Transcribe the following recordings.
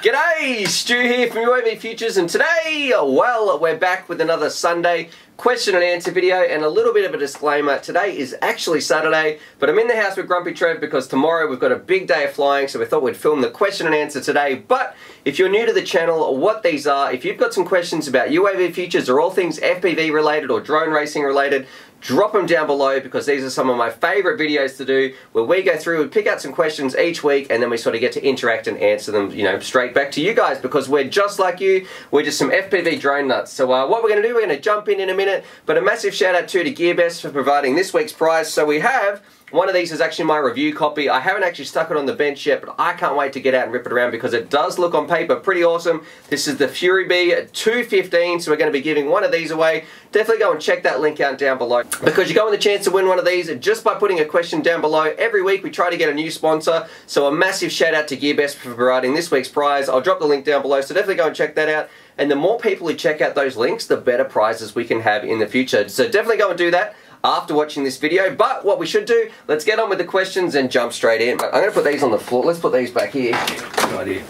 G'day, Stu here from UAVfutures, and today, well, we're back with another Sunday question and answer video, and a little bit of a disclaimer. Today is actually Saturday, but I'm in the house with Grumpy Trev because tomorrow we've got a big day of flying, so we thought we'd film the question and answer today. But if you're new to the channel, what these are, if you've got some questions about UAVfutures or all things FPV related or drone racing related, drop them down below, because these are some of my favourite videos to do, where we go through and pick out some questions each week, and then we sort of get to interact and answer them, you know, straight back to you guys, because we're just like you. We're just some FPV drone nuts. So what we're going to do, we're going to jump in a minute, but a massive shout out to GearBest for providing this week's prize. So we have one of these is actually my review copy. I haven't actually stuck it on the bench yet, but I can't wait to get out and rip it around because it does look on paper pretty awesome. This is the Fury Bee 215, so we're going to be giving one of these away. Definitely go and check that link out down below, because you go on the chance to win one of these just by putting a question down below. Every week we try to get a new sponsor, so a massive shout out to GearBest for providing this week's prize. I'll drop the link down below, so definitely go and check that out. And the more people who check out those links, the better prizes we can have in the future. So definitely go and do that after watching this video. But what we should do, let's get on with the questions and jump straight in. I'm going to put these on the floor. Let's put these back here. Good idea.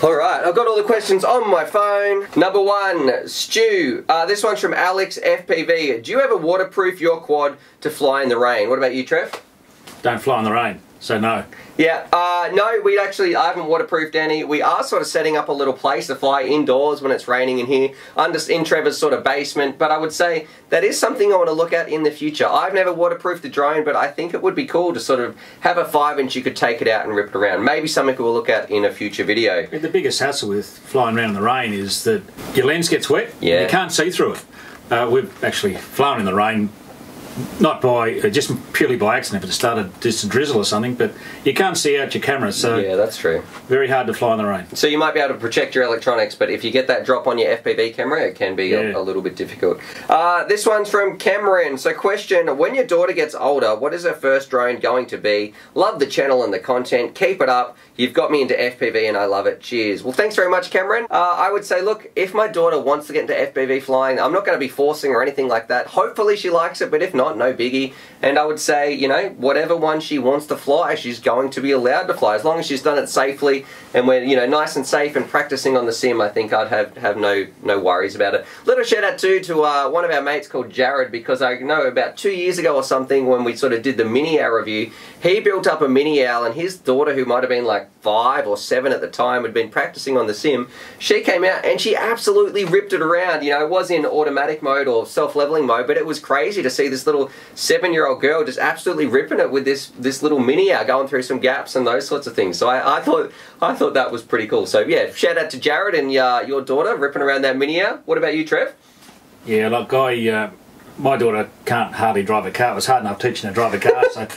Alright, I've got all the questions on my phone. Number one, Stu. This one's from Alex FPV. Do you ever waterproof your quad to fly in the rain? What about you, Trev? Don't fly in the rain, so no. Yeah, no, I haven't waterproofed any. We are sort of setting up a little place to fly indoors when it's raining in here, in Trevor's sort of basement, but I would say that is something I want to look at in the future. I've never waterproofed a drone, but I think it would be cool to sort of have a 5-inch you could take it out and rip it around. Maybe something we'll look at in a future video. The biggest hassle with flying around in the rain is that your lens gets wet, and you can't see through it. We've actually flown in the rain, not by, just purely by accident if it started just to drizzle or something, but you can't see out your camera, so yeah, that's true. Very hard to fly in the rain. So you might be able to protect your electronics, but if you get that drop on your FPV camera, it can be a little bit difficult. This one's from Cameron. So question, when your daughter gets older, what is her first drone going to be? Love the channel and the content. Keep it up. You've got me into FPV and I love it. Cheers. Well, thanks very much, Cameron. I would say, look, if my daughter wants to get into FPV flying, I'm not going to be forcing or anything like that. Hopefully she likes it, but if not, no biggie. And I would say, you know, whatever one she wants to fly, she's going to be allowed to fly, as long as she's done it safely and we're, you know, nice and safe and practicing on the sim. I think I'd have no worries about it. Little shout out too to one of our mates called Jared, because I know about 2 years ago or something, when we sort of did the mini owl review, he built up a mini owl, and his daughter, who might have been like 5 or 7 at the time, had been practicing on the sim. She came out and she absolutely ripped it around. You know, it was in automatic mode or self-leveling mode, but it was crazy to see this little 7-year-old girl just absolutely ripping it with this little mini owl, going through some gaps and those sorts of things. So I thought that was pretty cool. So yeah, shout out to Jared and your daughter ripping around that mini owl. What about you, Trev? Yeah, like my daughter can't hardly drive a car. It was hard enough teaching her to drive a car, so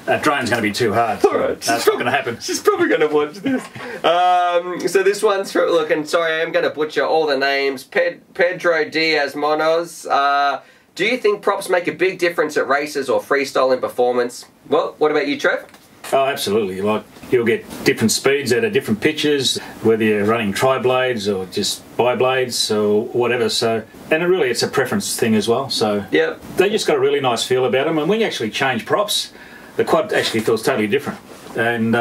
that drone's going to be too hard. So alright, that's not going to happen. She's probably going to watch this. So this one's for, look, and sorry, I am going to butcher all the names. Pedro Diaz Monos. Do you think props make a big difference at races or freestyle in performance? Well, what about you, Trev? Oh, absolutely. Like, you'll get different speeds out of different pitches, whether you're running tri-blades or just bi-blades or whatever. So, and it's a preference thing as well. So yeah, they just got a really nice feel about them. And when you actually change props, the quad actually feels totally different. And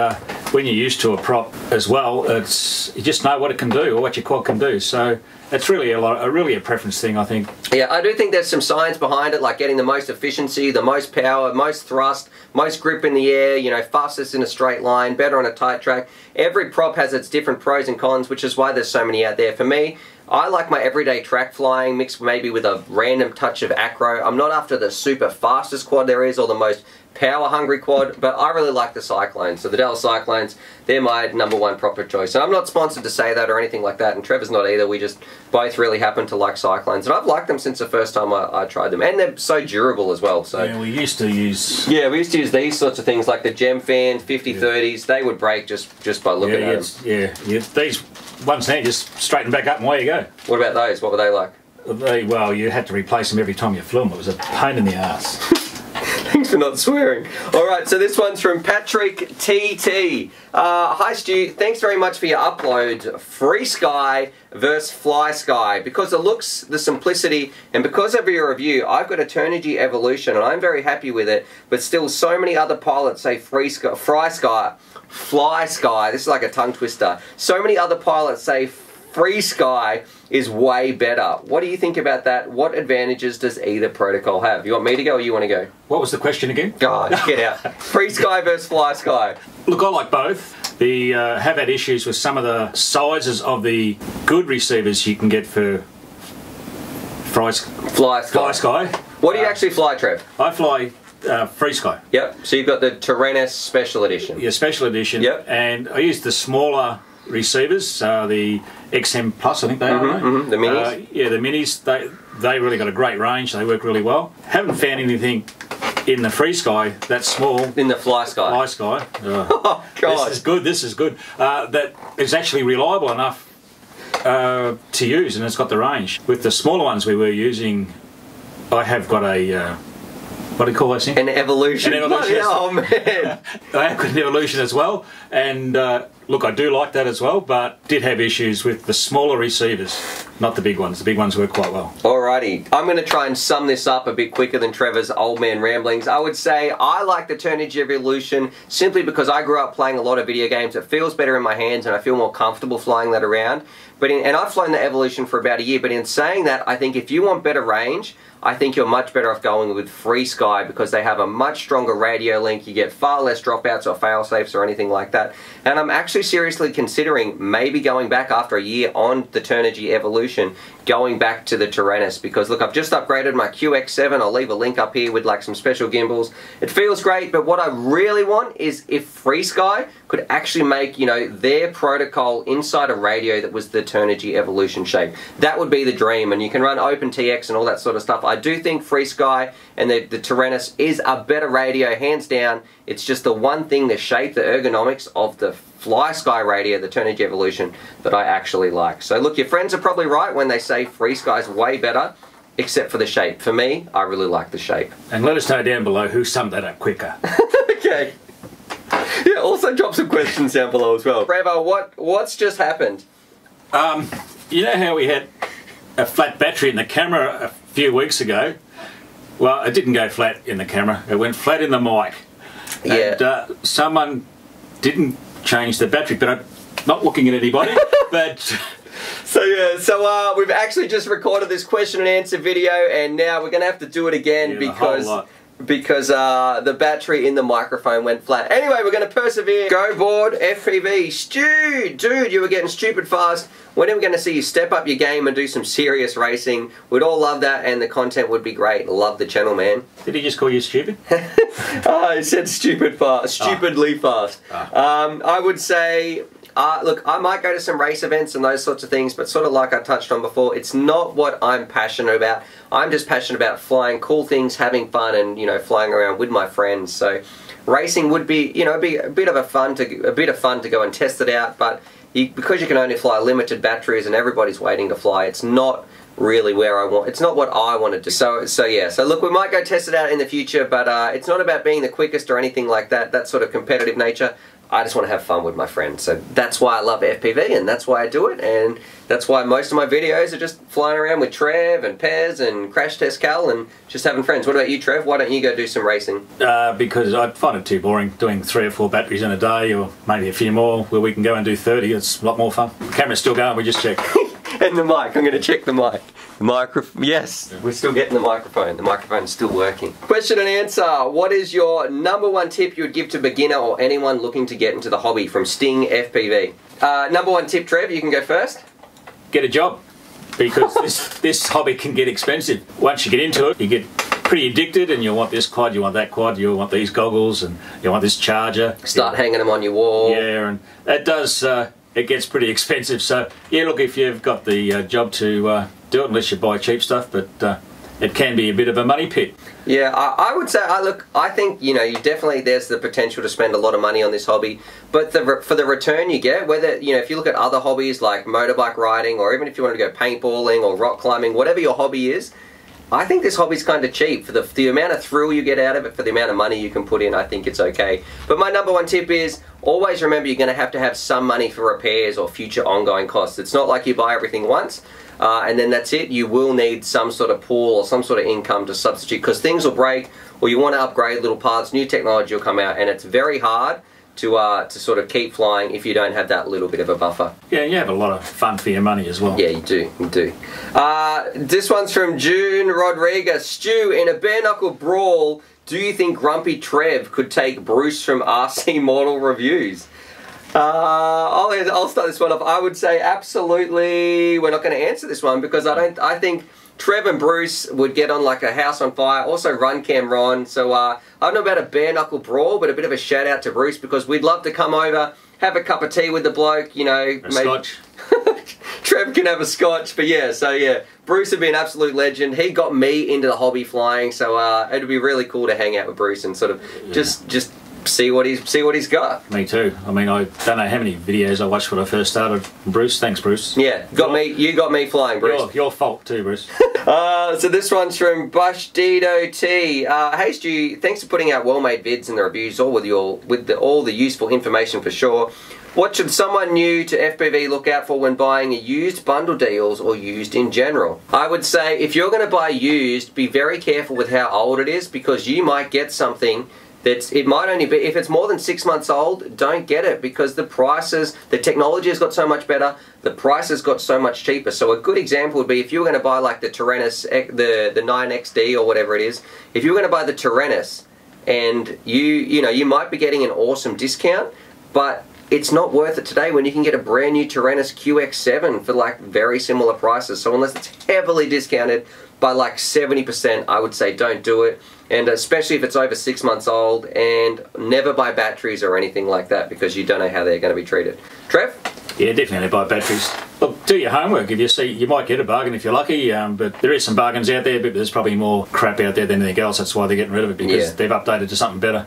when you're used to a prop as well, you just know what it can do or what your quad can do. So it's really a preference thing, I think. Yeah, I do think there's some science behind it, like getting the most efficiency, the most power, most thrust, most grip in the air, you know, fastest in a straight line, better on a tight track. Every prop has its different pros and cons, which is why there's so many out there. For me, I like my everyday track flying mixed maybe with a random touch of acro. I'm not after the super fastest quad there is or the most power hungry quad, but I really like the Cyclones. So the Dell Cyclones, they're my #1 proper choice. And I'm not sponsored to say that or anything like that, and Trevor's not either. We just both really happen to like Cyclones, and I've liked them since the first time I tried them, and they're so durable as well. So yeah, we used to use these sorts of things like the Gem Fan 5030s. They would break just by looking at them. Yeah, these ones now just straighten back up and away you go. What about those? What were they like? Well, you had to replace them every time you flew them. It was a pain in the ass. Thanks for not swearing. Alright, so this one's from Patrick TT. Hi Stu, thanks very much for your upload. Frsky versus Flysky. Because the looks, the simplicity, and because of your review, I've got Eternity Evolution and I'm very happy with it, but still so many other pilots say Flysky, this is like a tongue twister. So many other pilots say Frsky is way better. What do you think about that? What advantages does either protocol have? You want me to go or you want to go? What was the question again? God, get out. Frsky versus Flysky. Look, I like both. The have had issues with some of the sizes of the good receivers you can get for Flysky. What do you actually fly, Trev? I fly Frsky. Yep. So you've got the Tyrannus Special Edition. Yeah, Special Edition. Yep. And I use the smaller receivers, the XM Plus, I think they are. The minis. Yeah, the minis. They really got a great range. They work really well. Haven't found anything in the Frsky that's small. In the Flysky. Oh God! This is good. That is actually reliable enough to use, and it's got the range. With the smaller ones we were using, I have got a. What do you call those things? An Evolution. An Evolution. Oh man! I have got an Evolution as well, and look, I do like that as well, but did have issues with the smaller receivers, not the big ones. The big ones work quite well. Alrighty, I'm going to try and sum this up a bit quicker than Trevor's old man ramblings. I would say I like the Eternity Evolution simply because I grew up playing a lot of video games. It feels better in my hands and I feel more comfortable flying that around. And I've flown the Evolution for about a year, but in saying that, I think if you want better range, I think you're much better off going with Frsky because they have a much stronger radio link. You get far less dropouts or fail-safes or anything like that. And I'm actually seriously considering maybe going back after a year on the Eternity Evolution, going back to the Tyrannus, because look, I've just upgraded my QX7. I'll leave a link up here with like some special gimbals. It feels great, but what I really want is if Frsky could actually make, you know, their protocol inside a radio that was the Eternity Evolution shape. That would be the dream, and you can run OpenTX and all that sort of stuff. I do think Frsky and the Tyrannus is a better radio, hands down. It's just the one thing, the shape, the ergonomics of the Flysky radio, the Eternity Evolution, that I actually like. So look, your friends are probably right when they say Frsky's way better, except for the shape. For me, I really like the shape. And let us know down below who summed that up quicker. Okay. Yeah, also drop some questions down below as well. Trevor, what's just happened? You know how we had a flat battery in the camera a few weeks ago? Well, it didn't go flat in the camera. It went flat in the mic. Yeah. And someone didn't change the battery, but I'm not looking at anybody. But so we've actually just recorded this question and answer video, and now we're gonna have to do it again because the battery in the microphone went flat. Anyway, we're going to persevere. Go board, FPV. Stu, dude, you were getting stupid fast. When are we going to see you step up your game and do some serious racing? We'd all love that, and the content would be great. Love the channel, man. Did he just call you stupid? I said stupid fast, stupidly fast. I would say... look, I might go to some race events and those sorts of things, but sort of like I touched on before, it's not what I'm passionate about. I'm just passionate about flying cool things, having fun, and, you know, flying around with my friends. So racing would be, you know, be a bit of fun to go and test it out, but because you can only fly limited batteries and everybody's waiting to fly, it's not really where I want. It's not what I want to do. So yeah. So look, we might go test it out in the future, but it's not about being the quickest or anything like that. That sort of competitive nature. I just want to have fun with my friends. So that's why I love FPV, and that's why I do it, and that's why most of my videos are just flying around with Trev and Pez and Crash Test Cal and just having friends. What about you, Trev? Why don't you go do some racing? Because I find it too boring doing 3 or 4 batteries in a day, or maybe a few more, where we can go and do 30. It's a lot more fun. Camera's still going, we just checked. And the mic, I'm going to check the mic. The microphone, yes, we're still getting the microphone. The microphone's still working. Question and answer. What is your #1 tip you would give to beginner or anyone looking to get into the hobby from Sting FPV? #1 tip, Trev, you can go first. Get a job, because this hobby can get expensive. Once you get into it, you get pretty addicted, and you want this quad, you want that quad, you want these goggles, and you want this charger. Start hanging them on your wall. Yeah, and it does... it gets pretty expensive, so yeah, look, if you've got the job to do it, unless you buy cheap stuff, but it can be a bit of a money pit. Yeah, I would say, look, I think, you know, you definitely, there's the potential to spend a lot of money on this hobby, but for the return you get, whether, you know, if you look at other hobbies like motorbike riding, or even if you want to go paintballing or rock climbing, whatever your hobby is, I think this hobby's kind of cheap. For the amount of thrill you get out of it, for the amount of money you can put in, I think it's okay. But my number one tip is, always remember you're going to have some money for repairs or future ongoing costs. It's not like you buy everything once, and then that's it. You will need some sort of pool or some sort of income to substitute, because things will break, or you want to upgrade little parts, new technology will come out, and it's very hard to sort of keep flying if you don't have that little bit of a buffer. Yeah, you have a lot of fun for your money as well. Yeah, you do, you do. This one's from June Rodriguez. Stu, in a bare knuckle brawl, do you think Grumpy Trev could take Bruce from RC Model Reviews? I'll start this one off. I would say absolutely. We're not going to answer this one because I think Trev and Bruce would get on like a house on fire. Also Run Cam Ron. So I don't know about a bare knuckle brawl, but a bit of a shout out to Bruce, because we'd love to come over, have a cup of tea with the bloke, you know. A scotch. Trev can have a scotch, but yeah, so yeah, Bruce would be an absolute legend. He got me into the hobby flying, so it'd be really cool to hang out with Bruce and sort of just see what he's got. Me too. I mean, I don't know how many videos I watched when I first started. Bruce, thanks, Bruce. Yeah, you got me flying, Bruce. Your fault too, Bruce. So this one's from Bushdido T. Hey Stu, thanks for putting out well-made vids and the reviews, all with all the useful information for sure. What should someone new to FPV look out for when buying a used bundle deals or used in general? I would say if you're going to buy used, be very careful with how old it is, because you might get something it might only be, if it's more than 6 months old, don't get it, because the prices, the technology has got so much better, the price has got so much cheaper. So a good example would be if you were going to buy like the Tyrannus, the 9XD or whatever it is, if you were going to buy the Tyrannus, and you might be getting an awesome discount, but it's not worth it today when you can get a brand new Tyrannus QX7 for like very similar prices. So unless it's heavily discounted by like 70%, I would say don't do it. And especially if it's over 6 months old, and never buy batteries or anything like that, because you don't know how they're going to be treated. Trev? Yeah, definitely buy batteries. Look, do your homework. If you see, you might get a bargain if you're lucky, but there is some bargains out there, but there's probably more crap out there than anything else. That's why they're getting rid of it, because they've updated to something better.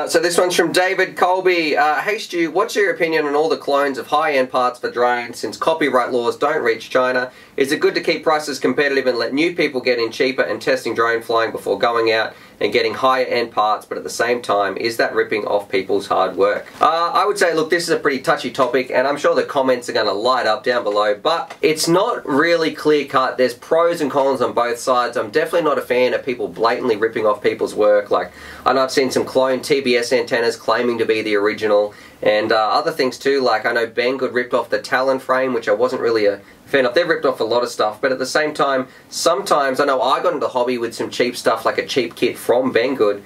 So this one's from David Colby. Hey Stu, what's your opinion on all the clones of high-end parts for drones since copyright laws don't reach China? Is it good to keep prices competitive and let new people get in cheaper and testing drone flying before going out and getting higher end parts, but at the same time, is that ripping off people's hard work? I would say, look, this is a pretty touchy topic, and I'm sure the comments are going to light up down below, but it's not really clear cut. There's pros and cons on both sides. I'm definitely not a fan of people blatantly ripping off people's work. Like, I know I've seen some clone TBS antennas claiming to be the original, and other things too. Like, I know Banggood ripped off the Talon frame, which I wasn't really a fan of. They've ripped off a lot of stuff, but at the same time, sometimes, I know I got into the hobby with some cheap stuff, like a cheap kit from Banggood,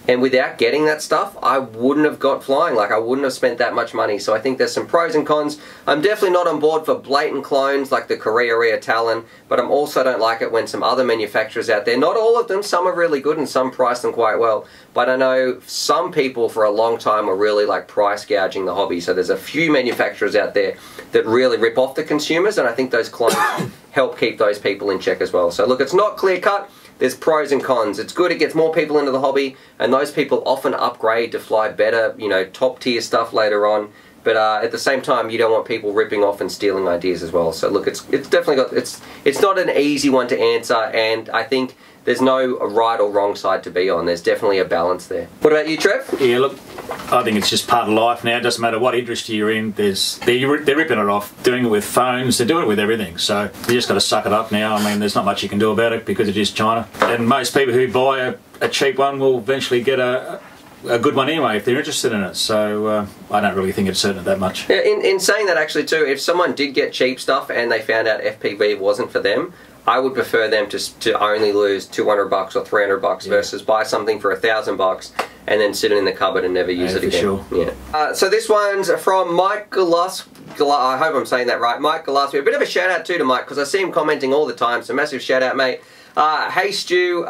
and without getting that stuff, I wouldn't have got flying. Like, I wouldn't have spent that much money. So I think there's some pros and cons. I'm definitely not on board for blatant clones like the Korea Talon, but I'm also don't like it when some other manufacturers out there, not all of them, some are really good and some price them quite well, but I know some people for a long time were really like price gouging the hobby. So there's a few manufacturers out there that really rip off the consumers, and I think those clones help keep those people in check as well. So look, it's not clear cut. There's pros and cons. It's good, it gets more people into the hobby, and those people often upgrade to fly better, top tier stuff later on. But at the same time, you don't want people ripping off and stealing ideas as well. So look, it's definitely got, it's not an easy one to answer, and I think there's no right or wrong side to be on. There's definitely a balance there. What about you, Trev? Yeah, look, I think it's just part of life now. It doesn't matter what industry you're in. They're ripping it off, doing it with phones. They're doing it with everything. So you just got to suck it up now. I mean, there's not much you can do about it because it is China. And most people who buy a cheap one will eventually get a good one anyway if they're interested in it. So I don't really think it's hurting it that much. Yeah, in saying that actually too, if someone did get cheap stuff and they found out FPV wasn't for them, I would prefer them to only lose $200 or $300 versus buy something for $1,000 and then sit it in the cupboard and never use it again. Sure. Yeah. So this one's from Mike Gillespie. I hope I'm saying that right. Mike Gillespie. A bit of a shout out too to Mike, because I see him commenting all the time. So massive shout out, mate. Hey Stu,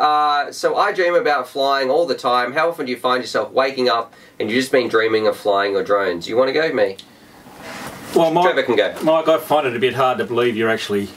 so I dream about flying all the time. How often do you find yourself waking up and you've just been dreaming of flying your drones? You want to go, me? Well, Mike, Trevor can go. Mike, I find it a bit hard to believe you're actually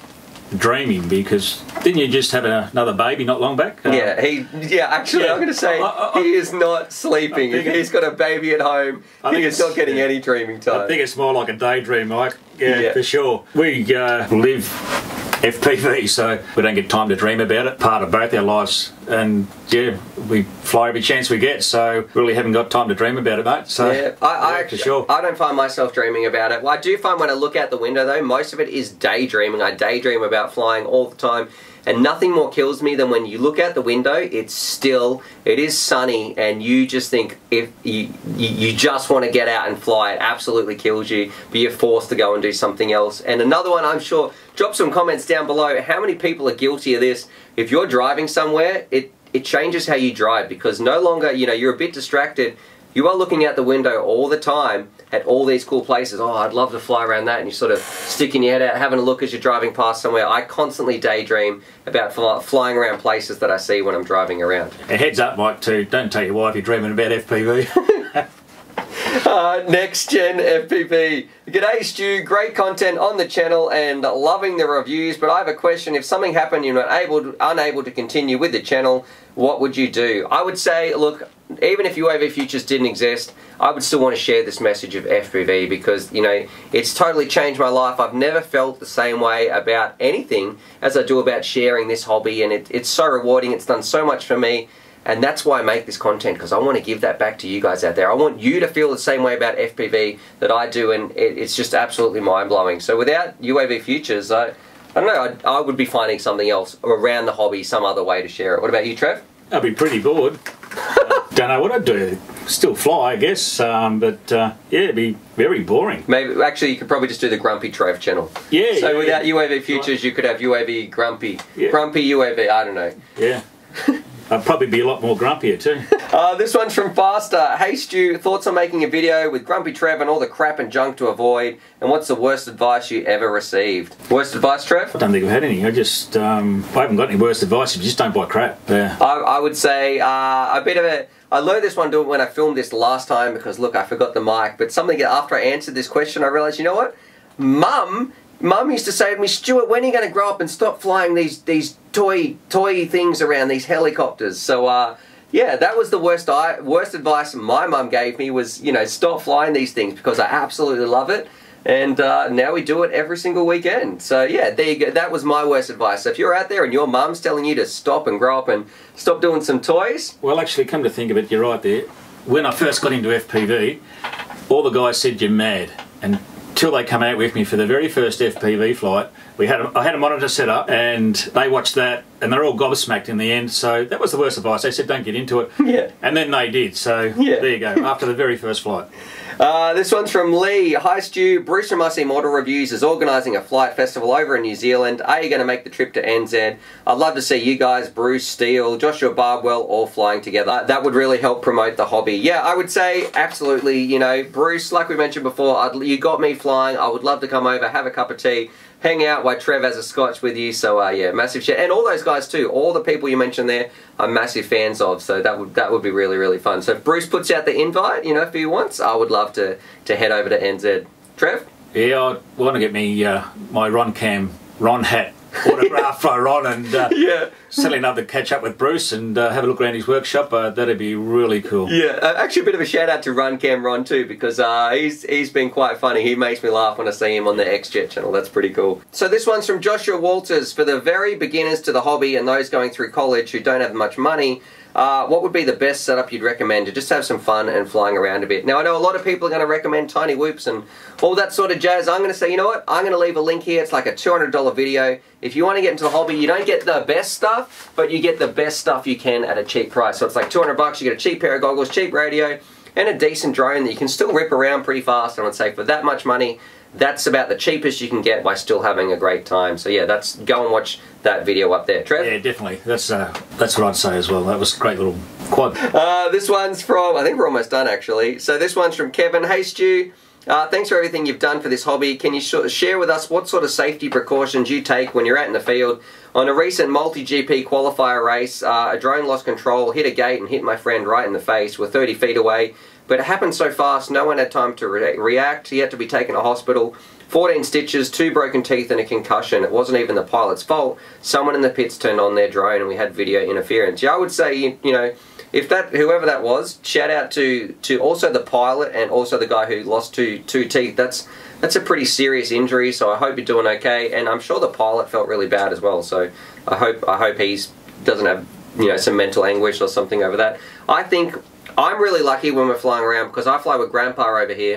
dreaming, because didn't you just have another baby not long back? Actually I'm going to say he is not sleeping. If he's got a baby at home, he is not getting any dreaming time. I think it's more like a daydream, Mike. Yeah, for sure. We live FPV, so we don't get time to dream about it. Part of both our lives, and yeah, we fly every chance we get, so really haven't got time to dream about it, mate. So yeah, I for sure. I don't find myself dreaming about it. Well, I do find when I look out the window though, most of it is daydreaming. I daydream about flying all the time. And nothing more kills me than when you look out the window, it's still, it is sunny, and you just think, if you just want to get out and fly. It absolutely kills you, but you're forced to go and do something else. And another one, I'm sure, drop some comments down below, how many people are guilty of this? If you're driving somewhere, it changes how you drive, because no longer, you know, you're a bit distracted. You are looking out the window all the time at all these cool places. Oh, I'd love to fly around that, and you're sort of sticking your head out, having a look as you're driving past somewhere. I constantly daydream about flying around places that I see when I'm driving around. A heads up, Mike, too. Don't tell your wife you're dreaming about FPV. Next gen FPV. G'day Stu, great content on the channel and loving the reviews, but I have a question. If something happened, you're unable to continue with the channel, what would you do? I would say, look, even if UAVfutures didn't exist, I would still want to share this message of FPV, because, you know, it's totally changed my life. I've never felt the same way about anything as I do about sharing this hobby, and it's so rewarding. It's done so much for me. And that's why I make this content, because I want to give that back to you guys out there. I want you to feel the same way about FPV that I do, and it's just absolutely mind-blowing. So without UAVfutures, I don't know, I would be finding something else around the hobby, some other way to share it. What about you, Trev? I'd be pretty bored. Don't know what I'd do. Still fly, I guess, but yeah, it'd be very boring. Maybe, actually, you could probably just do the Grumpy Trev channel. Yeah. So yeah, without yeah. UAVfutures, right, you could have UAV Grumpy. Yeah. Grumpy UAV, I don't know. Yeah. I'd probably be a lot more grumpier too. This one's from Faster. Hey Stu, thoughts on making a video with Grumpy Trev and all the crap and junk to avoid, and what's the worst advice you ever received? Worst advice, Trev? I don't think I've had any. I haven't got any worst advice. You just don't buy crap. Yeah. I would say a bit of a... I learned this one when I filmed this last time, because look, I forgot the mic, but something after I answered this question, I realised, you know what? Mum used to say to me, Stuart, when are you going to grow up and stop flying these toy things around, these helicopters? So, yeah, that was the worst advice my mum gave me was, you know, stop flying these things, because I absolutely love it. And now we do it every single weekend. So, yeah, there you go. That was my worst advice. So if you're out there and your mum's telling you to stop and grow up and stop doing some toys... Well, actually, come to think of it, you're right there. When I first got into FPV, all the guys said you're mad. And until they come out with me for the very first FPV flight, I had a monitor set up, and they watched that, and they're all gobsmacked in the end. So that was the worst advice. They said don't get into it. Yeah. And then they did. So yeah, there you go. After the very first flight. This one's from Lee. Hi Stu, Bruce from Us Model Reviews is organising a flight festival over in New Zealand. Are you going to make the trip to NZ? I'd love to see you guys, Bruce, Steele, Joshua Barbwell, all flying together. That would really help promote the hobby. Yeah, I would say absolutely. You know, Bruce, like we mentioned before, you got me flying. I would love to come over, have a cup of tea, hang out while Trev has a scotch with you. So yeah, massive share. And all those guys too, all the people you mentioned there, I'm massive fans of. So that would be really, really fun. So if Bruce puts out the invite, you know, if he wants, I would love to head over to NZ. Trev? Yeah, I want to get me my Ron hat autographed by Ron, and yeah, silly enough to catch up with Bruce and have a look around his workshop. That'd be really cool. Yeah, actually a bit of a shout out to Ron too, because he's been quite funny. He makes me laugh when I see him on the XJet channel. That's pretty cool. So this one's from Joshua Walters. For the very beginners to the hobby and those going through college who don't have much money, what would be the best setup you'd recommend to just have some fun and flying around a bit? Now, I know a lot of people are going to recommend tiny whoops and all that sort of jazz. I'm going to say, you know what? I'm going to leave a link here. It's like a $200 video. If you want to get into the hobby, you don't get the best stuff, but you get the best stuff you can at a cheap price. So it's like 200 bucks. You get a cheap pair of goggles, cheap radio, and a decent drone that you can still rip around pretty fast. And I would say for that much money, that's about the cheapest you can get by still having a great time. So yeah, go and watch that video up there. Trev? Yeah, definitely. That's what I'd say as well. That was a great little quad. This one's from, I think we're almost done actually. So this one's from Kevin. Hey Stu, thanks for everything you've done for this hobby. Can you share with us what sort of safety precautions you take when you're out in the field? On a recent multi-GP qualifier race, a drone lost control, hit a gate and hit my friend right in the face. We're 30 feet away. But it happened so fast, no one had time to react. He had to be taken to hospital. 14 stitches, 2 broken teeth and a concussion. It wasn't even the pilot's fault. Someone in the pits turned on their drone and we had video interference. Yeah, I would say, you know, if whoever that was, shout out to also the pilot and also the guy who lost two teeth. That's that's a pretty serious injury, so I hope you're doing okay, and I'm sure the pilot felt really bad as well, so I hope he's doesn't have, you know, some mental anguish or something over that. I think I'm really lucky when we're flying around because I fly with Grandpa over here,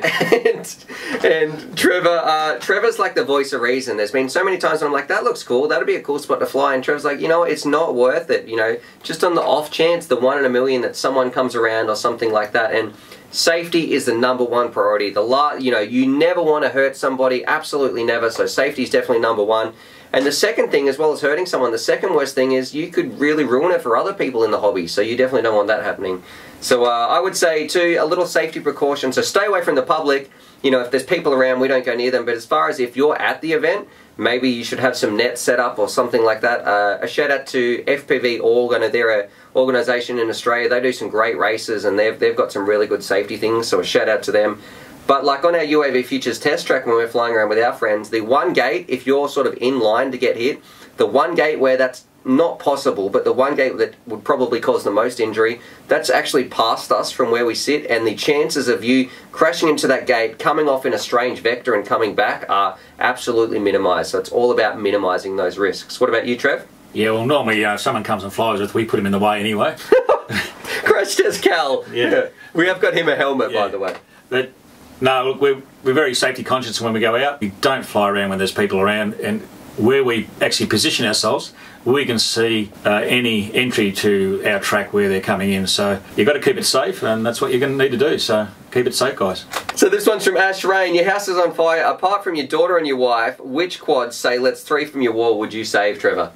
and Trevor's like the voice of reason. There's been so many times when I'm like, that looks cool, that'd be a cool spot to fly, and Trevor's like, you know, it's not worth it, you know, just on the off chance, the 1 in a million that someone comes around or something like that. And safety is the #1 priority. You know, you never want to hurt somebody, absolutely never, so safety is definitely #1. And the second thing, as well as hurting someone, the second worst thing is you could really ruin it for other people in the hobby, so you definitely don't want that happening. So I would say too, a little safety precaution, so stay away from the public. You know, if there's people around, we don't go near them, but as far as if you're at the event, maybe you should have some nets set up or something like that. A shout out to FPV Org, I know they're an organisation in Australia, they do some great races and they've got some really good safety things, so a shout out to them. But like on our UAVfutures test track when we're flying around with our friends, the one gate, if you're sort of in line to get hit, the one gate where that's not possible, but the one gate that would probably cause the most injury, that's actually past us from where we sit, and the chances of you crashing into that gate, coming off in a strange vector and coming back are absolutely minimised. So it's all about minimising those risks. What about you, Trev? Yeah, well, normally if someone comes and flies with, we put him in the way anyway. Crash test Cal. Yeah. We have got him a helmet, by the way. But no, we're very safety conscious when we go out. We don't fly around when there's people around, and where we actually position ourselves, we can see any entry to our track where they're coming in. So you've got to keep it safe, and that's what you're going to need to do. So keep it safe, guys. So this one's from Ash Rain. Your house is on fire. Apart from your daughter and your wife, which quads, say let's 3 from your wall, would you save, Trevor?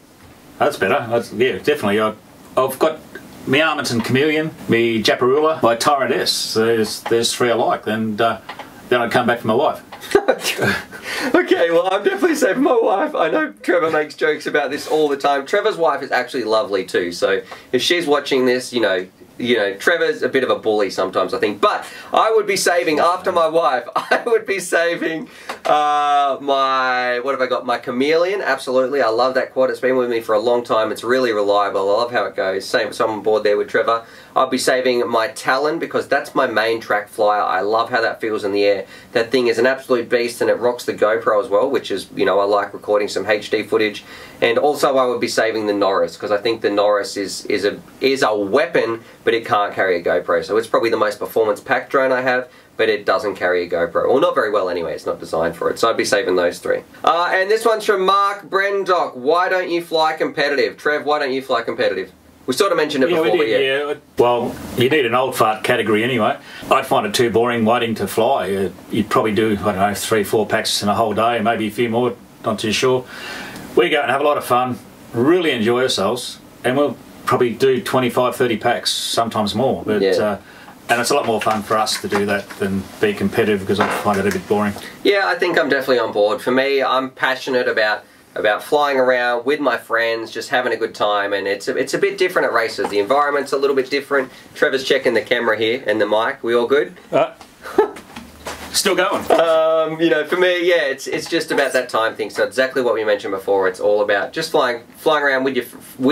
That's better. Yeah, definitely. I've got my Armington Chameleon, my Japarula, my Tyrant S. So there's 3 I like, and then I'd come back for my wife. Okay, well, I'm definitely saving my wife. I know Trevor makes jokes about this all the time. Trevor's wife is actually lovely too, so if she's watching this, you know, Trevor's a bit of a bully sometimes, I think. But I would be saving, after my wife, I would be saving what have I got? My Chameleon, absolutely. I love that quad. It's been with me for a long time. It's really reliable. I love how it goes. Same with someone on board there with Trevor. I'll be saving my Talon because that's my main track flyer. I love how that feels in the air. That thing is an absolute beast, and it rocks the GoPro as well, which is, you know, I like recording some HD footage. And also I would be saving the Norris because I think the Norris is a weapon, but it can't carry a GoPro. So it's probably the most performance packed drone I have, but it doesn't carry a GoPro. Well, not very well anyway, it's not designed for it. So I'd be saving those 3. And this one's from Mark Brendock. Why don't you fly competitive? Trev, why don't you fly competitive? We sort of mentioned it before. We did, yeah. Well, you need an old fart category anyway. I'd find it too boring waiting to fly. You'd probably do, I don't know, 3, 4 packs in a whole day, maybe a few more, not too sure. We go and have a lot of fun, really enjoy ourselves, and we'll probably do 25, 30 packs, sometimes more. But and it's a lot more fun for us to do that than be competitive because I find it a bit boring. Yeah, I think I'm definitely on board. For me, I'm passionate about flying around with my friends, just having a good time, and it's a bit different at races. The environment's a little bit different. Trevor's checking the camera here and the mic. We all good? Still going. You know, for me, yeah, it's just about that time thing. So exactly what we mentioned before. It's all about just flying around with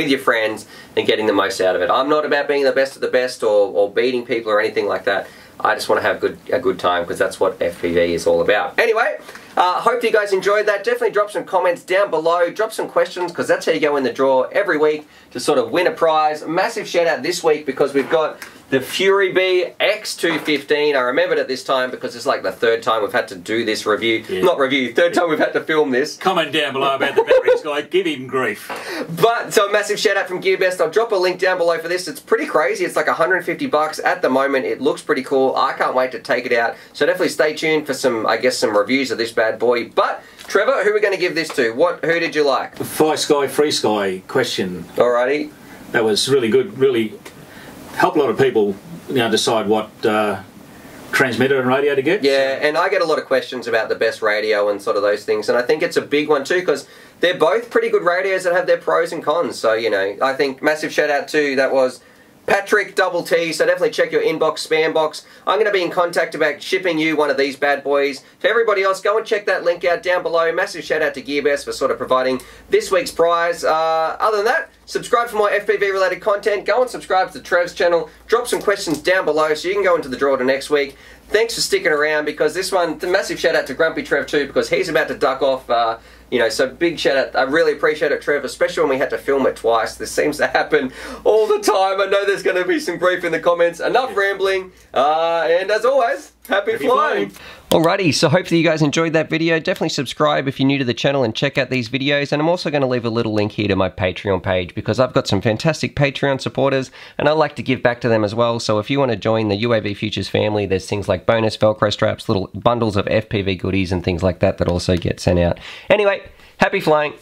your friends and getting the most out of it. I'm not about being the best of the best or beating people or anything like that. I just want to have a good time because that's what FPV is all about. Anyway, hope you guys enjoyed that. Definitely drop some comments down below. Drop some questions because that's how you go in the draw every week to sort of win a prize. Massive shout out this week because we've got the Fury Bee X215. I remembered it this time because it's like the 3rd time we've had to do this review. Yeah. Not review, 3rd time we've had to film this. Comment down below about the batteries, guy. Give him grief. But, so a massive shout out from GearBest. I'll drop a link down below for this. It's pretty crazy. It's like 150 bucks at the moment. It looks pretty cool. I can't wait to take it out. So definitely stay tuned for some, I guess, some reviews of this bad boy. But, Trevor, who are we going to give this to? Who did you like? Flysky question. Alrighty. That was really good. Really helped a lot of people, you know, decide what transmitter and radio to get. Yeah, and I get a lot of questions about the best radio and sort of those things, and I think it's a big one too because they're both pretty good radios that have their pros and cons. So, you know, I think massive shout out to, that was Patrick Double T, so definitely check your inbox, spam box. I'm going to be in contact about shipping you one of these bad boys. To everybody else, go and check that link out down below. Massive shout out to GearBest for sort of providing this week's prize. Other than that, subscribe for more FPV related content. Go and subscribe to Trev's channel. Drop some questions down below so you can go into the draw to next week. thanks for sticking around, because this one, the massive shout out to Grumpy Trev too, because he's about to duck off. You know, so big shout out. I really appreciate it, Trev, especially when we had to film it twice. This seems to happen all the time. I know there's going to be some grief in the comments. Enough rambling. And as always, happy flying. Alrighty, so hopefully you guys enjoyed that video. Definitely subscribe if you're new to the channel and check out these videos. And I'm also going to leave a little link here to my Patreon page, because I've got some fantastic Patreon supporters and I like to give back to them as well. So if you want to join the UAVfutures family, there's things like bonus Velcro straps, little bundles of FPV goodies and things like that that also get sent out. Anyway, happy flying.